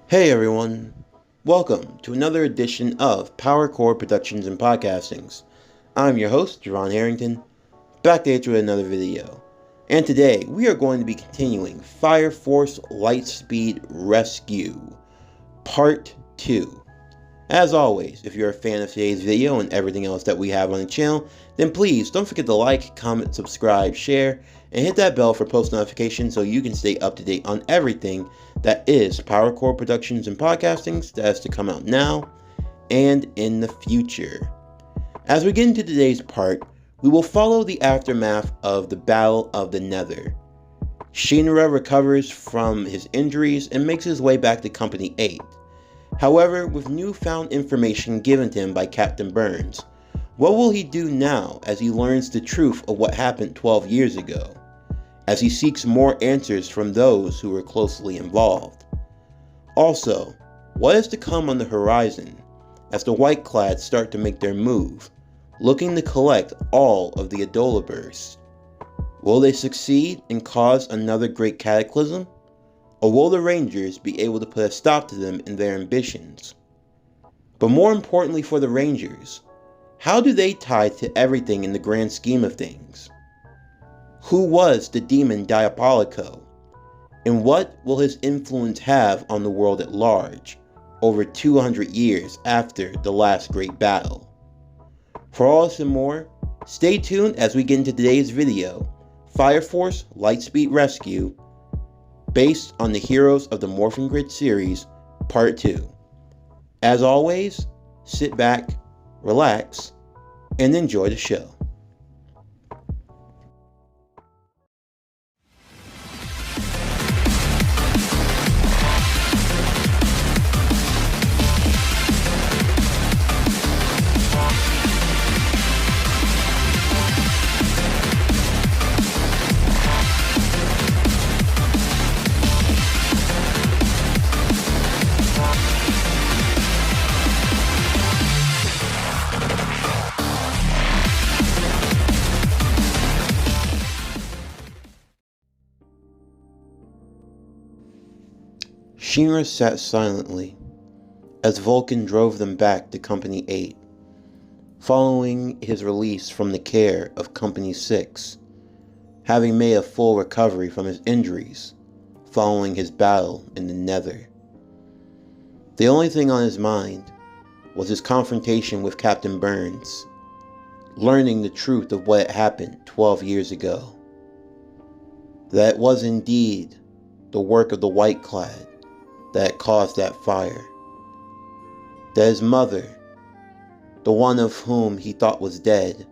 Hey everyone, welcome to another edition of Power Core Productions and Podcastings. I'm your host, Jerron Harrington, back at you with another video. And today we are going to be continuing Fire Force LIghtSpeed Rescue, Part 2. As always, if you're a fan of today's video and everything else that we have on the channel, then please don't forget to like, comment, subscribe, share, and hit that bell for post notifications so you can stay up to date on everything that is Power Core Productions and Podcastings that has to come out now and in the future. As we get into today's part, we will follow the aftermath of the Battle of the Nether. Shinra recovers from his injuries and makes his way back to Company 8. However, with newfound information given to him by Captain Burns, what will he do now as he learns the truth of what happened 12 years ago? As he seeks more answers from those who were closely involved. Also, what is to come on the horizon as the White-Clads start to make their move, looking to collect all of the Adola bursts? Will they succeed and cause another great cataclysm? Or will the Rangers be able to put a stop to them in their ambitions? But more importantly for the Rangers, how do they tie to everything in the grand scheme of things? Who was the demon Diabolico? And what will his influence have on the world at large, over 200 years after the last great battle? For all this and more, stay tuned as we get into today's video, Fire Force LIghtSpeed Rescue, based on the Heroes of the Morphin Grid series, Part 2. As always, sit back, relax, and enjoy the show. Shinra sat silently as Vulcan drove them back to Company 8, following his release from the care of Company 6, having made a full recovery from his injuries following his battle in the Nether. The only thing on his mind was his confrontation with Captain Burns, learning the truth of what had happened 12 years ago. That it was indeed the work of the White-Clad that caused that fire. That his mother, the one of whom he thought was dead,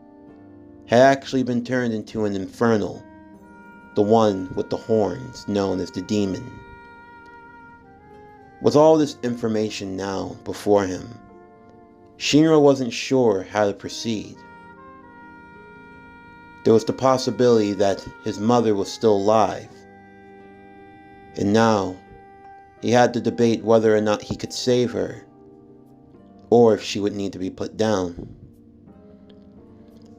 had actually been turned into an infernal, the one with the horns known as the demon. With all this information now before him, Shinra wasn't sure how to proceed. There was the possibility that his mother was still alive, and now he had to debate whether or not he could save her, or if she would need to be put down.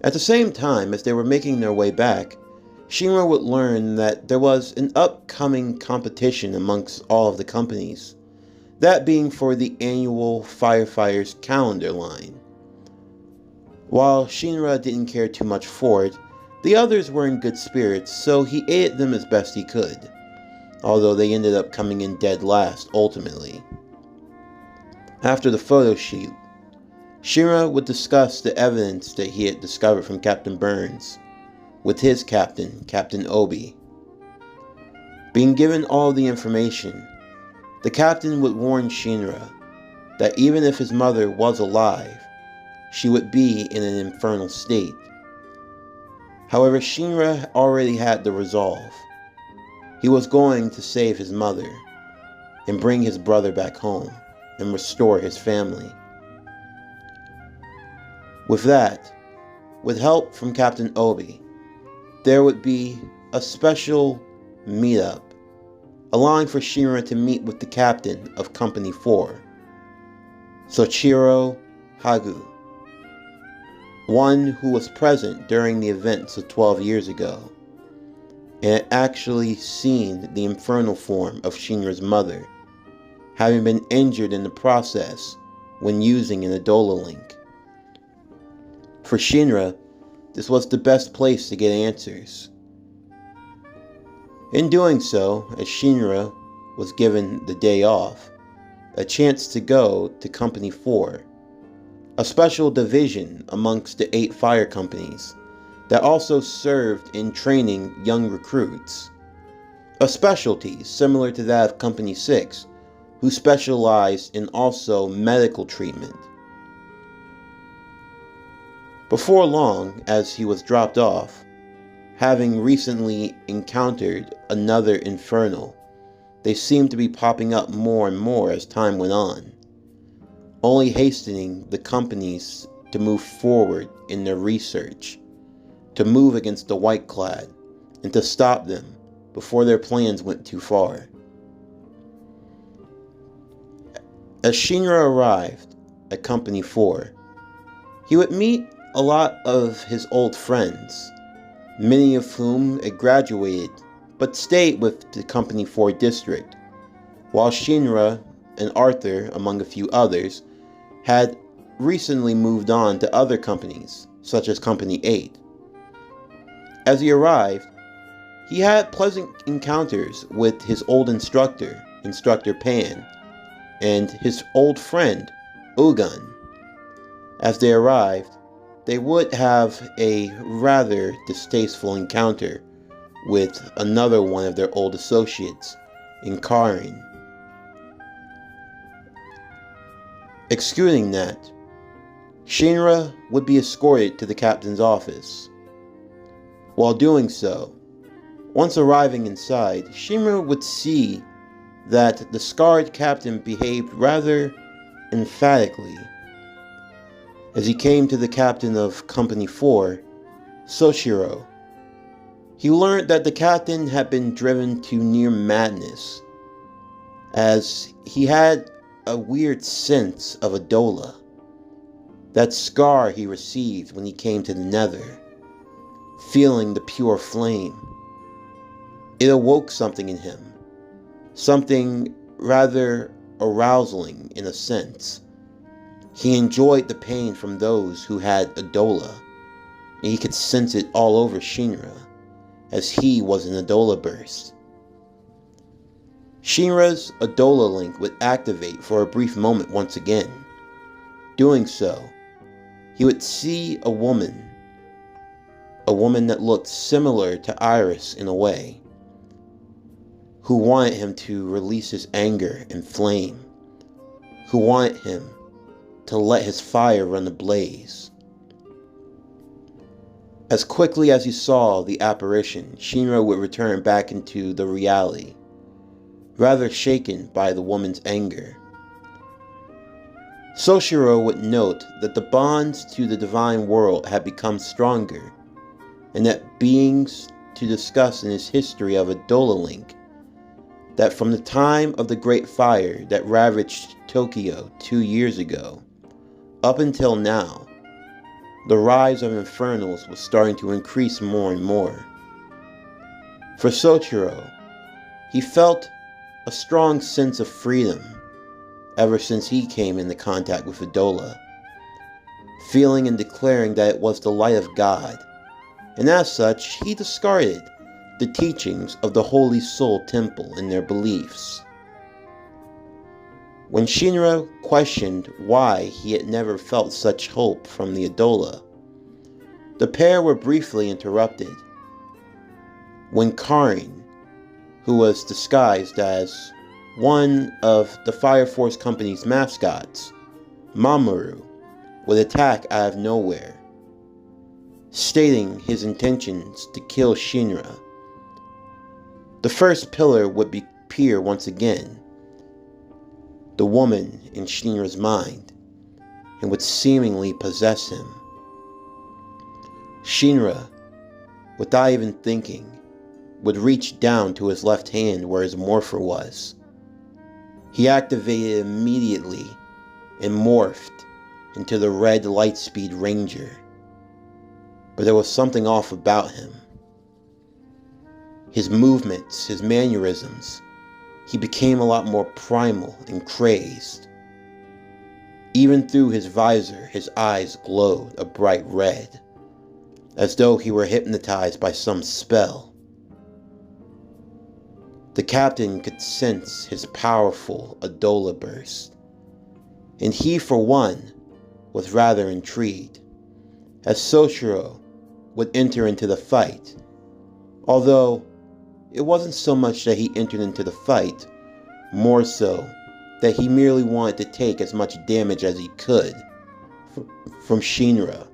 At the same time, as they were making their way back, Shinra would learn that there was an upcoming competition amongst all of the companies, that being for the annual Firefighters calendar line. While Shinra didn't care too much for it, the others were in good spirits, so he aided them as best he could, although they ended up coming in dead last ultimately. After the photo shoot, Shinra would discuss the evidence that he had discovered from Captain Burns with his captain, Captain Obi. Being given all the information, the captain would warn Shinra that even if his mother was alive, she would be in an infernal state. However, Shinra already had the resolve. He was going to save his mother and bring his brother back home and restore his family. With that, with help from Captain Obi, there would be a special meetup, allowing for Shinra to meet with the captain of Company 4, Soichiro Hagu, one who was present during the events of 12 years ago, and had actually seen the infernal form of Shinra's mother having been injured in the process when using an Adola link. For Shinra, this was the best place to get answers. In doing so, as Shinra was given the day off, a chance to go to Company 4, a special division amongst the 8 fire companies that also served in training young recruits, a specialty similar to that of Company 6, who specialized in also medical treatment. Before long, as he was dropped off, having recently encountered another infernal, they seemed to be popping up more and more as time went on, only hastening the companies to move forward in their research, to move against the white-clad, and to stop them before their plans went too far. As Shinra arrived at Company 4, he would meet a lot of his old friends, many of whom had graduated but stayed with the Company 4 district, while Shinra and Arthur, among a few others, had recently moved on to other companies, such as Company 8. As he arrived, he had pleasant encounters with his old instructor, Instructor Pan, and his old friend, Ugun. As they arrived, they would have a rather distasteful encounter with another one of their old associates, in Karin. Excluding that, Shinra would be escorted to the captain's office. While doing so, once arriving inside, Shinra would see that the scarred captain behaved rather emphatically. As he came to the captain of Company 4, Soshiro, he learned that the captain had been driven to near madness, as he had a weird sense of Adola, that scar he received when he came to the Nether, feeling the pure flame. It awoke something in him, something rather arousing in a sense. He enjoyed the pain from those who had Adola, and he could sense it all over Shinra, as he was an Adola burst. Shinra's Adola link would activate for a brief moment once again. Doing so, he would see a woman that looked similar to Iris in a way, who wanted him to release his anger and flame, who wanted him to let his fire run ablaze. As quickly as he saw the apparition, Shinra would return back into the reality, rather shaken by the woman's anger. Soshiro would note that the bonds to the divine world had become stronger, and that beings to discuss in his history of Adola Link, that from the time of the Great Fire that ravaged Tokyo 2 years ago, up until now, the rise of infernals was starting to increase more and more. For Sochiro, he felt a strong sense of freedom ever since he came into contact with Adola, feeling and declaring that it was the light of God, and as such, he discarded the teachings of the Holy Soul Temple and their beliefs. When Shinra questioned why he had never felt such hope from the Adola, the pair were briefly interrupted when Karin, who was disguised as one of the Fire Force Company's mascots, Mamoru, would attack out of nowhere, stating his intentions to kill Shinra. The first pillar would appear once again, the woman in Shinra's mind, and would seemingly possess him. Shinra, without even thinking, would reach down to his left hand where his morpher was. He activated immediately and morphed into the red LIghtSpeed Ranger. But there was something off about him. His movements, his mannerisms, he became a lot more primal and crazed. Even through his visor, his eyes glowed a bright red, as though he were hypnotized by some spell. The captain could sense his powerful Adola burst, and he, for one, was rather intrigued, as Soshiro would enter into the fight, although it wasn't so much that he entered into the fight, more so that he merely wanted to take as much damage as he could from Shinra,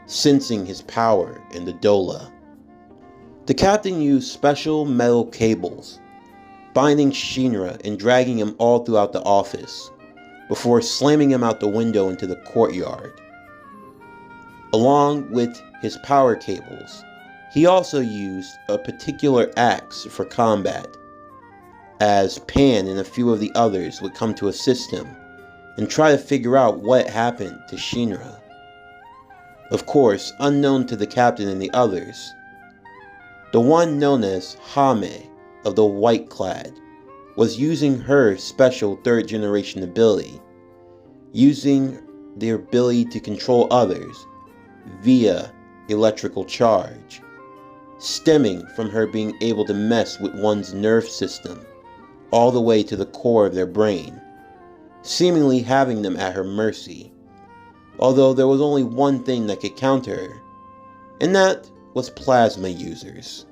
sensing his power in the Dola. The captain used special metal cables, binding Shinra and dragging him all throughout the office, before slamming him out the window into the courtyard. Along with his power cables, he also used a particular axe for combat, as Pan and a few of the others would come to assist him and try to figure out what happened to Shinra. Of course, unknown to the captain and the others, the one known as Hame of the White Clad was using her special third generation ability, using their ability to control others via electrical charge, stemming from her being able to mess with one's nerve system all the way to the core of their brain, seemingly having them at her mercy, although there was only one thing that could counter her, and that was plasma users,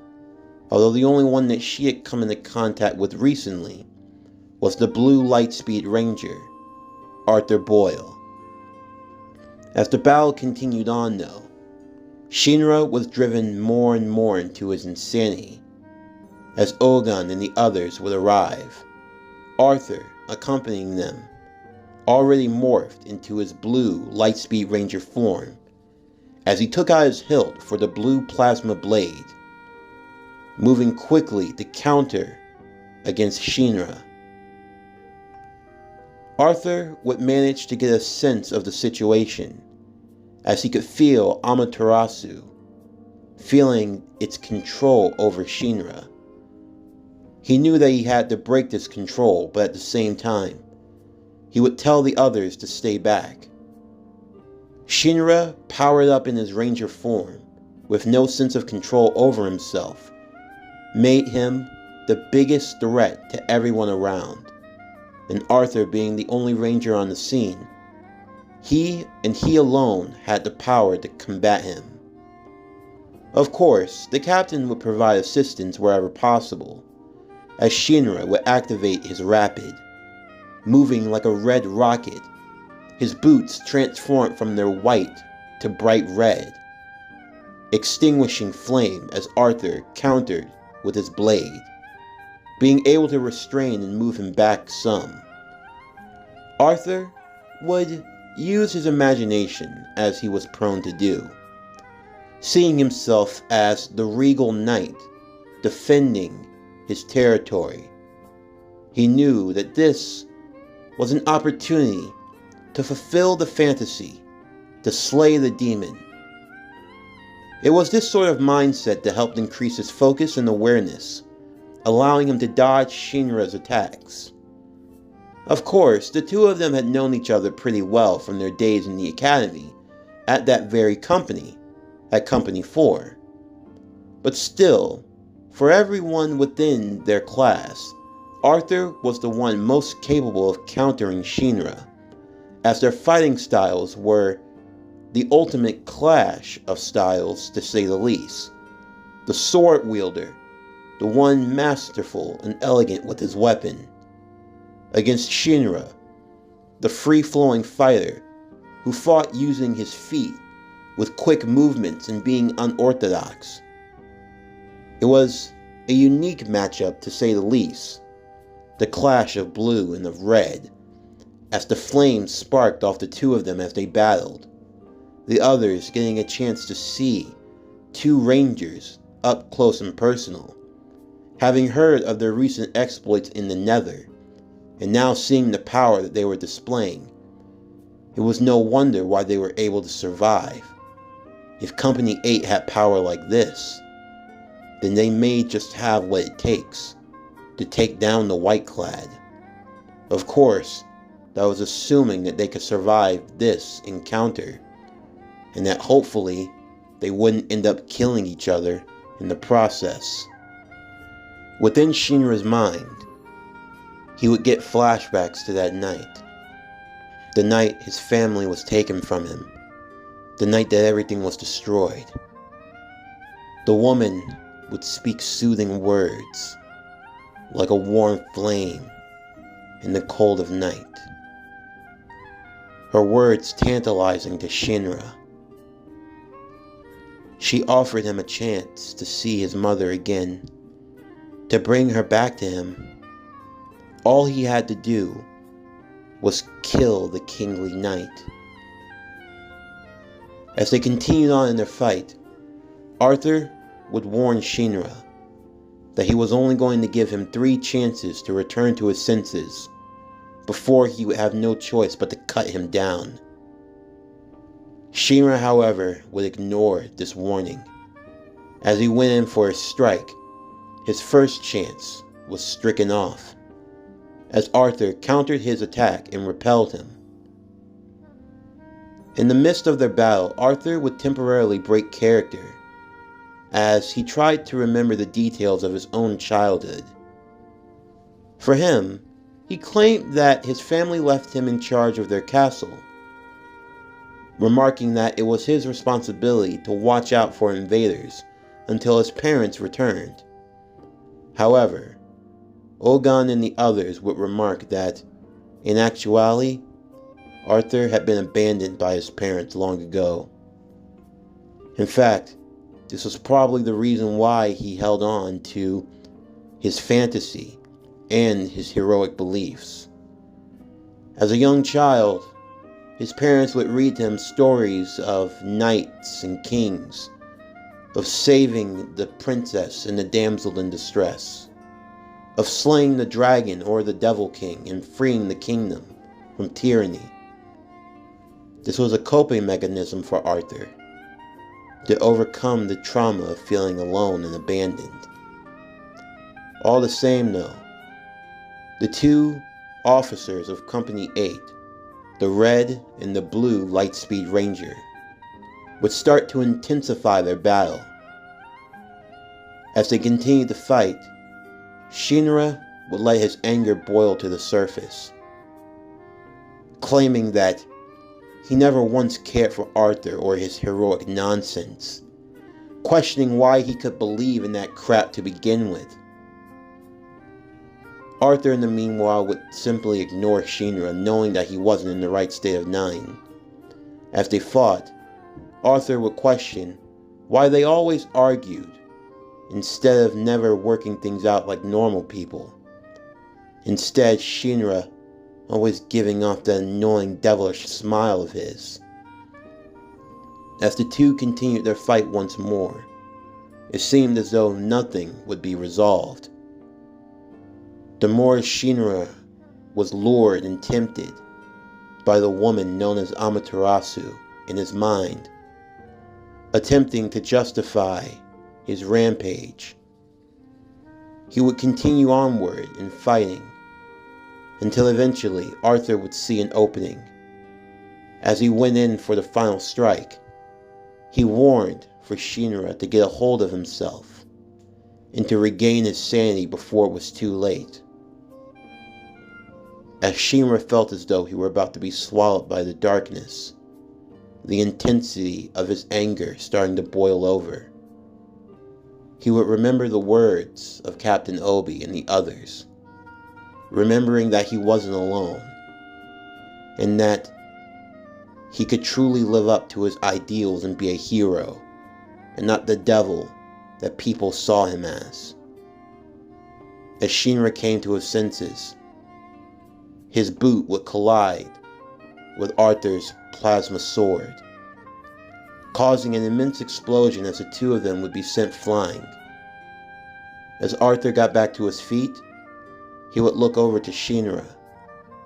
although the only one that she had come into contact with recently was the blue LIghtSpeed Ranger, Arthur Boyle. As the battle continued on though, Shinra was driven more and more into his insanity, as Ogun and the others would arrive, Arthur accompanying them, already morphed into his blue LIghtSpeed Ranger form, as he took out his hilt for the blue plasma blade, moving quickly to counter against Shinra. Arthur would manage to get a sense of the situation, as he could feel Amaterasu feeling its control over Shinra. He knew that he had to break this control, but at the same time, he would tell the others to stay back. Shinra, powered up in his ranger form, with no sense of control over himself, made him the biggest threat to everyone around, and Arthur being the only ranger on the scene, he and he alone had the power to combat him. Of course, the captain would provide assistance wherever possible, as Shinra would activate his rapid, moving like a red rocket, his boots transformed from their white to bright red, extinguishing flame as Arthur countered with his blade, being able to restrain and move him back some. Arthur would use his imagination as he was prone to do, seeing himself as the regal knight defending his territory. He knew that this was an opportunity to fulfill the fantasy, to slay the demon. It was this sort of mindset that helped increase his focus and awareness, allowing him to dodge Shinra's attacks. Of course, the two of them had known each other pretty well from their days in the academy, at that very company, at Company 4. But still, for everyone within their class, Arthur was the one most capable of countering Shinra, as their fighting styles were the ultimate clash of styles, to say the least. The sword wielder, the one masterful and elegant with his weapon, against Shinra, the free-flowing fighter who fought using his feet with quick movements and being unorthodox. It was a unique matchup, to say the least, the clash of blue and of red, as the flames sparked off the two of them as they battled, the others getting a chance to see two rangers up close and personal, having heard of their recent exploits in the Nether, and now seeing the power that they were displaying. It was no wonder why they were able to survive. If Company 8 had power like this, then they may just have what it takes. to take down the White-Clad. Of course, that was assuming that they could survive this encounter, and that hopefully they wouldn't end up killing each other in the process. Within Shinra's mind, he would get flashbacks to that night. The night his family was taken from him. The night that everything was destroyed. The woman would speak soothing words, like a warm flame in the cold of night. Her words tantalizing to Shinra. She offered him a chance to see his mother again, to bring her back to him. All he had to do was kill the kingly knight. As they continued on in their fight, Arthur would warn Shinra that he was only going to give him 3 chances to return to his senses before he would have no choice but to cut him down. Shinra, however, would ignore this warning. As he went in for a strike, his first chance was stricken off, as Arthur countered his attack and repelled him. In the midst of their battle, Arthur would temporarily break character, as he tried to remember the details of his own childhood. For him, he claimed that his family left him in charge of their castle, remarking that it was his responsibility to watch out for invaders until his parents returned. However, Ogan and the others would remark that, in actuality, Arthur had been abandoned by his parents long ago. In fact, this was probably the reason why he held on to his fantasy and his heroic beliefs. As a young child, his parents would read to him stories of knights and kings, of saving the princess and the damsel in distress, of slaying the dragon or the devil king and freeing the kingdom from tyranny. This was a coping mechanism for Arthur to overcome the trauma of feeling alone and abandoned. All the same though, the 2 officers of Company 8, the red and the blue LIghtSpeed Ranger, would start to intensify their battle. As they continued to fight, Shinra would let his anger boil to the surface, claiming that he never once cared for Arthur or his heroic nonsense, questioning why he could believe in that crap to begin with. Arthur, in the meanwhile, would simply ignore Shinra, knowing that he wasn't in the right state of mind. As they fought, Arthur would question why they always argued, instead of never working things out like normal people. Instead, Shinra always giving off that annoying devilish smile of his. As the 2 continued their fight once more, it seemed as though nothing would be resolved. The more Shinra was lured and tempted by the woman known as Amaterasu in his mind, attempting to justify his rampage. He would continue onward in fighting, until eventually Arthur would see an opening. As he went in for the final strike, he warned for Shinra to get a hold of himself and to regain his sanity before it was too late. As Shinra felt as though he were about to be swallowed by the darkness, the intensity of his anger starting to boil over, he would remember the words of Captain Obi and the others, remembering that he wasn't alone, and that he could truly live up to his ideals and be a hero, and not the devil that people saw him as. As Shinra came to his senses, his boot would collide with Arthur's plasma sword, causing an immense explosion as the 2 of them would be sent flying. As Arthur got back to his feet, he would look over to Shinra,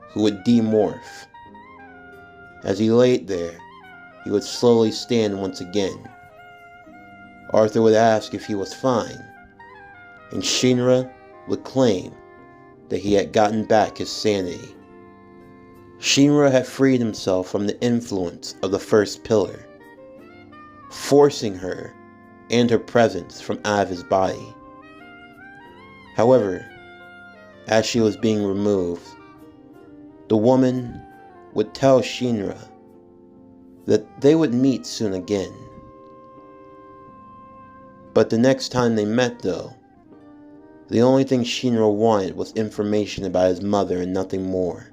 who would demorph. As he laid there, he would slowly stand once again. Arthur would ask if he was fine, and Shinra would claim that he had gotten back his sanity. Shinra had freed himself from the influence of the first pillar, forcing her and her presence from out of his body. However, as she was being removed, the woman would tell Shinra that they would meet soon again. But the next time they met, though, the only thing Shinra wanted was information about his mother and nothing more,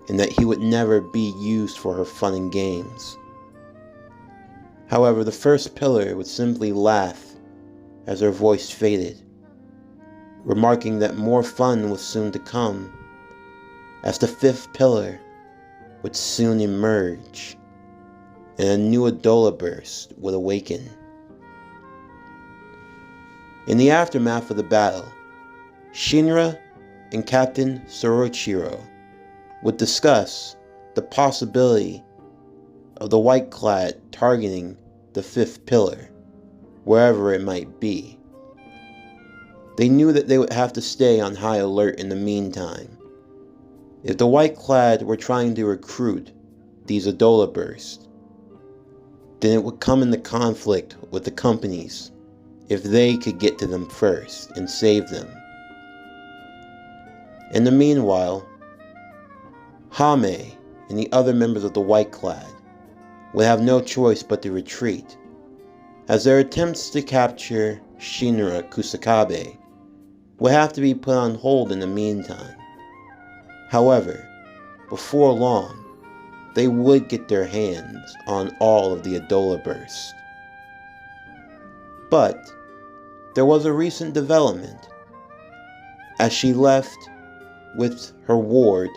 and that he would never be used for her fun and games. However, the first pillar would simply laugh as her voice faded, remarking that more fun was soon to come, as the fifth pillar would soon emerge, and a new Adola burst would awaken. In the aftermath of the battle, Shinra and Captain Sorochiro would discuss the possibility of the White-Clad targeting the fifth pillar, wherever it might be. They knew that they would have to stay on high alert in the meantime. If the White-Clad were trying to recruit these Adola bursts, then it would come into conflict with the companies if they could get to them first and save them. In the meanwhile, Hame and the other members of the White-Clad would have no choice but to retreat, as their attempts to capture Shinra Kusakabe would have to be put on hold in the meantime. However, before long, they would get their hands on all of the Adola bursts. But there was a recent development, as she left with her ward,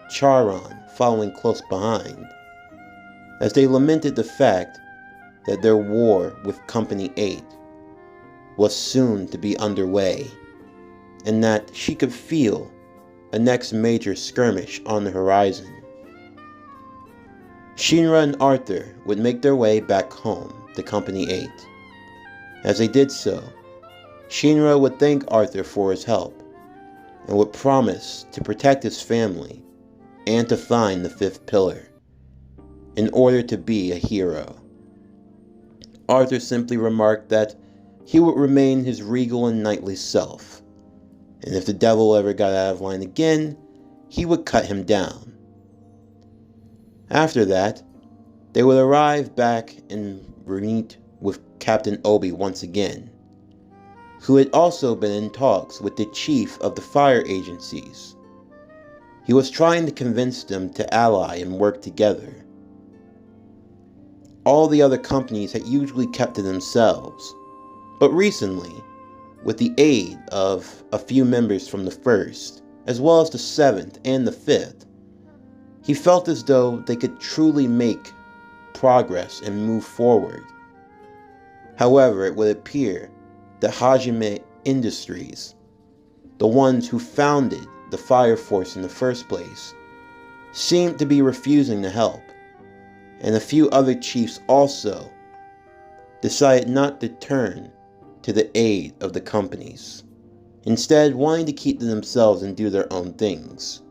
Charon, following close behind, as they lamented the fact that their war with Company 8 was soon to be underway, and that she could feel a next major skirmish on the horizon. Shinra and Arthur would make their way back home to Company 8. As they did so, Shinra would thank Arthur for his help, and would promise to protect his family and to find the fifth pillar, in order to be a hero. Arthur simply remarked that he would remain his regal and knightly self, and if the devil ever got out of line again, he would cut him down. After that, they would arrive back and meet with Captain Obi once again, who had also been in talks with the chief of the fire agencies. He was trying to convince them to ally and work together. All the other companies had usually kept to themselves, but recently, with the aid of a few members from the 1st, as well as the 7th and the 5th, he felt as though they could truly make progress and move forward. However, it would appear that Hajime Industries, the ones who founded the Fire Force in the first place, seemed to be refusing to help, and a few other chiefs also decided not to turn to the aid of the companies, instead wanting to keep to themselves and do their own things.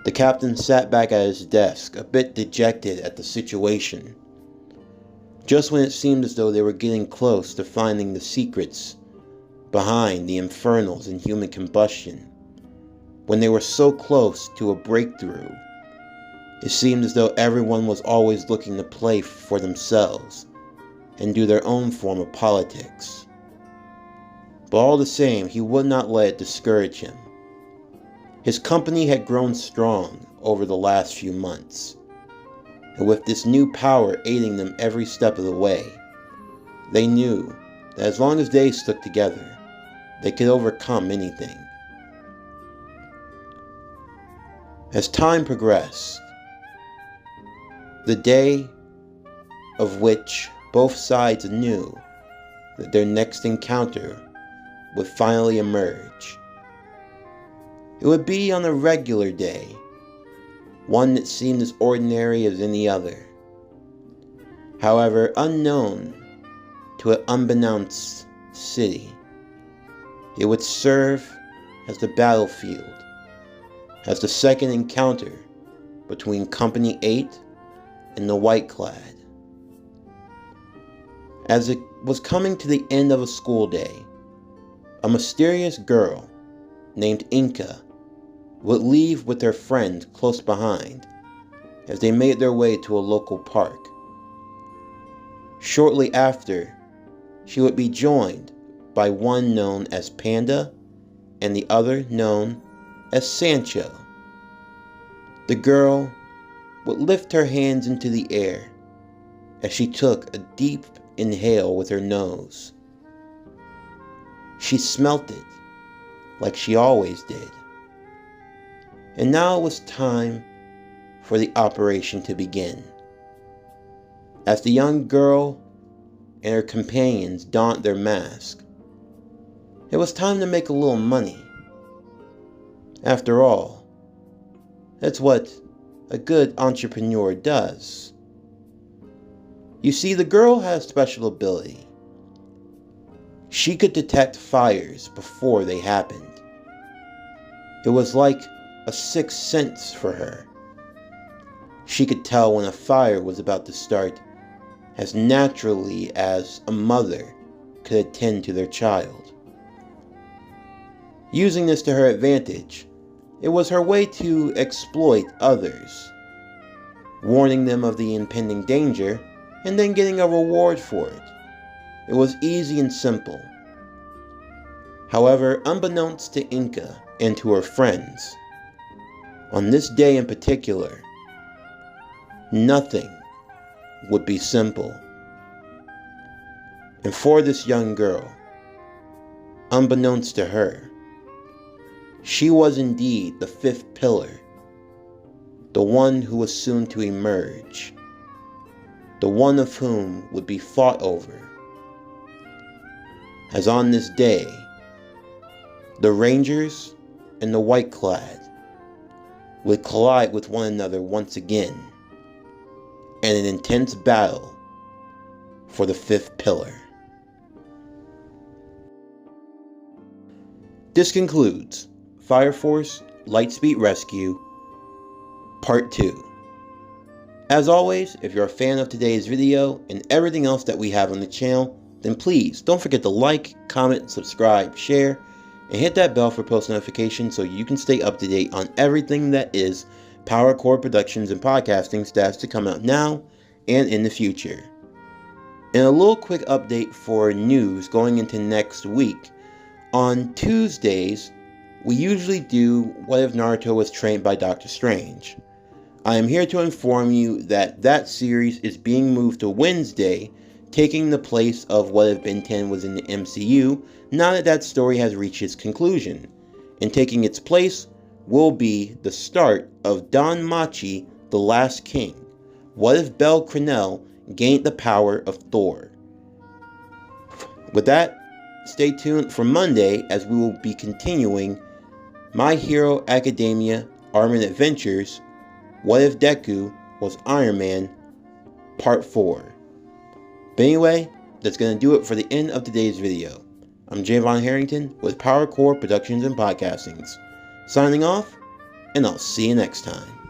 The captain sat back at his desk, a bit dejected at the situation, just when it seemed as though they were getting close to finding the secrets behind the infernals and human combustion. When they were so close to a breakthrough, it seemed as though everyone was always looking to play for themselves and do their own form of politics. But all the same, he would not let it discourage him. His company had grown strong over the last few months, and with this new power aiding them every step of the way, they knew that as long as they stuck together, they could overcome anything. As time progressed, the day of which both sides knew that their next encounter would finally emerge. It would be on a regular day, one that seemed as ordinary as any other. However, unknown to an unbeknownst city, It would serve as the battlefield, as the second encounter between Company 8 and the White Clad. As it was coming to the end of a school day, a mysterious girl named Inca would leave with her friend close behind as they made their way to a local park. Shortly after, she would be joined by one known as Panda and the other known as Sancho. The girl would lift her hands into the air as she took a deep inhale with her nose. She smelt it like she always did. And now it was time for the operation to begin. As the young girl and her companions donned their mask, it was time to make a little money. After all, that's what a good entrepreneur does. You see, the girl had a special ability. She could detect fires before they happened. It was like a sixth sense for her. She could tell when a fire was about to start as naturally as a mother could attend to their child. Using this to her advantage, it was her way to exploit others, warning them of the impending danger and then getting a reward for it. It was easy and simple. However, unbeknownst to Inca and to her friends, on this day in particular, nothing would be simple. And for this young girl, unbeknownst to her, she was indeed the fifth pillar, the one who was soon to emerge, the one of whom would be fought over. As on this day, the Rangers and the White Clad would collide with one another once again in an intense battle for the fifth pillar. This concludes Fire Force LIghtSpeed Rescue Part 2. As always, if you're a fan of today's video and everything else that we have on the channel, then please don't forget to like, comment, subscribe, share, and hit that bell for post notifications so you can stay up to date on everything that is PowerCore Productions and Podcasting stats to come out now and in the future. And a little quick update for news going into next week. On Tuesdays, we usually do What If Naruto Was Trained by Dr. Strange. I am here to inform you that that series is being moved to Wednesday, taking the place of What If Ben 10 was in the MCU, now that that story has reached its conclusion. And taking its place will be the start of Don Machi, the Last King. What if Bel Crenel gained the power of Thor? With that, stay tuned for Monday as we will be continuing My Hero Academia Armin Adventures, What If Deku Was Iron Man, Part 4. But anyway, that's going to do it for the end of today's video. I'm Javon Harrington with PowerCore Productions and Podcastings, signing off, and I'll see you next time.